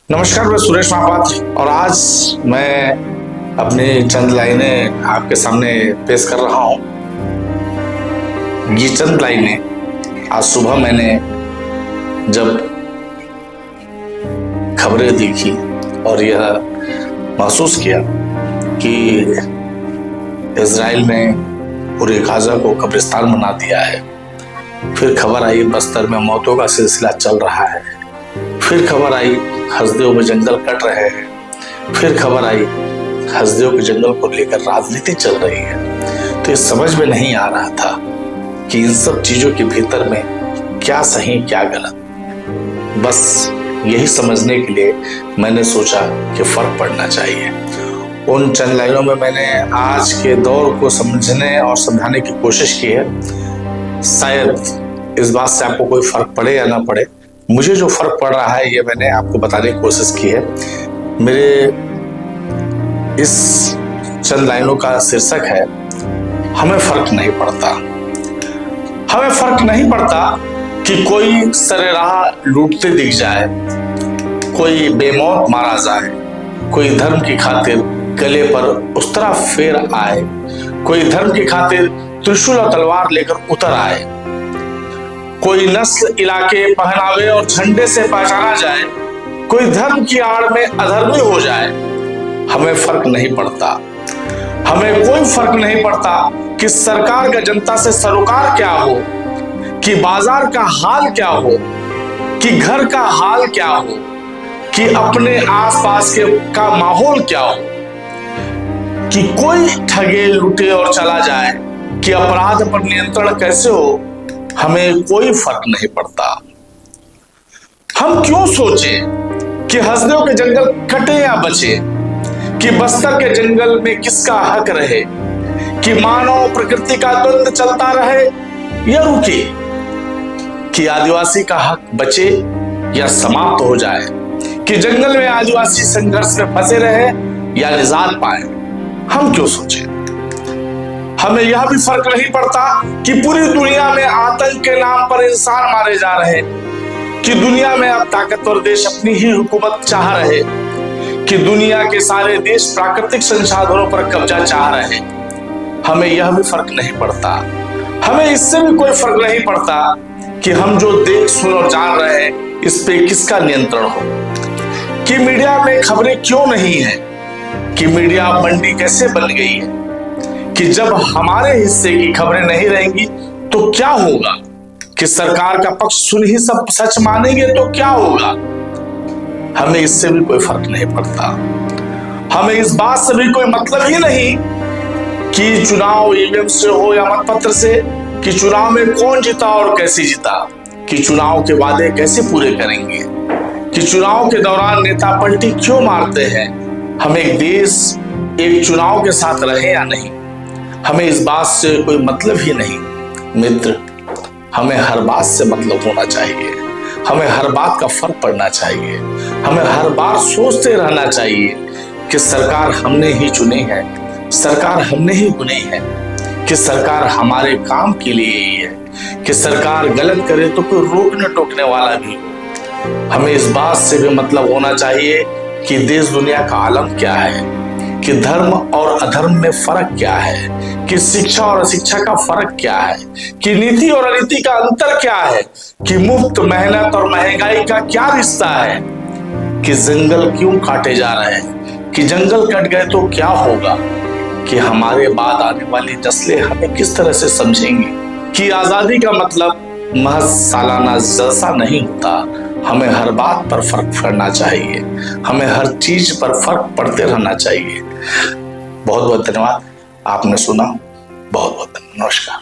नमस्कार, मैं सुरेश महापात्र और आज मैं अपनी चंद लाइनें आपके सामने पेश कर रहा हूं। ये चंद लाइनें आज सुबह मैंने जब खबरें देखी और यह महसूस किया कि इजराइल ने पूरे गाजा को कब्रिस्तान बना दिया है। फिर खबर आई बस्तर में मौतों का सिलसिला चल रहा है। फिर खबर आई हसदेव में जंगल कट रहे हैं। फिर खबर आई हसदेव के जंगल को लेकर राजनीति चल रही है। तो ये समझ में नहीं आ रहा था कि इन सब चीजों के भीतर में क्या सही क्या गलत। बस यही समझने के लिए मैंने सोचा कि फर्क पड़ना चाहिए। उन चंद लाइनों में मैंने आज के दौर को समझने और समझाने की कोशिश की है। शायद इस बात से आपको कोई फर्क पड़े या ना पड़े, मुझे जो फर्क पड़ रहा है ये मैंने आपको बताने की कोशिश की है। मेरे इस चंद लाइनों का शीर्षक है हमें फर्क नहीं पड़ता। हमें फर्क नहीं पड़ता कि कोई सरेराह लूटते दिख जाए, कोई बेमौत मारा जाए, कोई धर्म की खातिर गले पर उस्तरा फेर आए, कोई धर्म की खातिर त्रिशूल और तलवार लेकर उतर आए, कोई नस्ल इलाके पहनावे और झंडे से पहचाना जाए, कोई धर्म की आड़ में अधर्मी हो जाए। हमें फर्क नहीं पड़ता। हमें कोई फर्क नहीं पड़ता कि सरकार का जनता से सरोकार क्या हो, कि बाजार का हाल क्या हो, कि घर का हाल क्या हो, कि अपने आसपास के का माहौल क्या हो, कि कोई ठगे लूटे और चला जाए, कि अपराध पर नियंत्रण कैसे हो। हमें कोई फर्क नहीं पड़ता। हम क्यों सोचें कि हसदेव के जंगल कटे या बचे, कि बस्तर के जंगल में किसका हक रहे, कि मानव प्रकृति का द्वंद्व चलता रहे या रुके, कि आदिवासी का हक बचे या समाप्त हो जाए, कि जंगल में आदिवासी संघर्ष में फंसे रहे या निजात पाए। हम क्यों सोचें। हमें यह भी फर्क नहीं पड़ता कि पूरी दुनिया में आतंक के नाम पर इंसान मारे जा रहे, कि दुनिया में अब ताकतवर देश अपनी ही हुकूमत चाह रहे, कि दुनिया के सारे देश प्राकृतिक संसाधनों पर कब्जा चाह रहे। हमें यह भी फर्क नहीं पड़ता। हमें इससे भी कोई फर्क नहीं पड़ता कि हम जो देख सुन और जान रहे हैं इस पे किसका नियंत्रण हो, कि मीडिया में खबरें क्यों नहीं है, कि मीडिया मंडी कैसे बन गई है, कि जब हमारे हिस्से की खबरें नहीं रहेंगी तो क्या होगा, कि सरकार का पक्ष सुन ही सब सच मानेंगे तो क्या होगा। हमें इससे भी कोई फर्क नहीं पड़ता। हमें इस बात से भी कोई मतलब ही नहीं कि चुनाव ईवीएम से हो या मतपत्र से, कि चुनाव में कौन जीता और कैसे जीता, कि चुनाव के वादे कैसे पूरे करेंगे, कि चुनाव के दौरान नेता पलटी क्यों मारते हैं। हमें एक देश एक चुनाव के साथ रहे या नहीं, हमें इस बात से कोई मतलब ही नहीं। मित्र, हमें हर बात से मतलब होना चाहिए। हमें हर बात का फर्क पड़ना चाहिए। हमें हर बार सोचते रहना चाहिए कि सरकार हमने ही चुनी है, सरकार हमने ही बुनी है, कि सरकार हमारे काम के लिए ही है, कि सरकार गलत करे तो कोई रोकने टोकने वाला भी हो। हमें इस बात से भी मतलब होना चाहिए कि देश दुनिया का आलम क्या है, कि धर्म और अधर्म में फर्क क्या है, कि शिक्षा और अशिक्षा का फर्क क्या है, कि नीति और अनीति का अंतर क्या है, कि मुफ्त मेहनत और महंगाई का क्या रिश्ता है, कि जंगल क्यों काटे जा रहे हैं, कि जंगल कट गए तो क्या होगा, कि हमारे बाद आने वाली नस्लें हमें किस तरह से समझेंगी, कि आजादी का मतलब महज सालाना जलसा नहीं होता। हमें हर बात पर फर्क पड़ना चाहिए। हमें हर चीज पर फर्क पड़ते रहना चाहिए। बहुत बहुत धन्यवाद। आपने सुना। बहुत बहुत नमस्कार।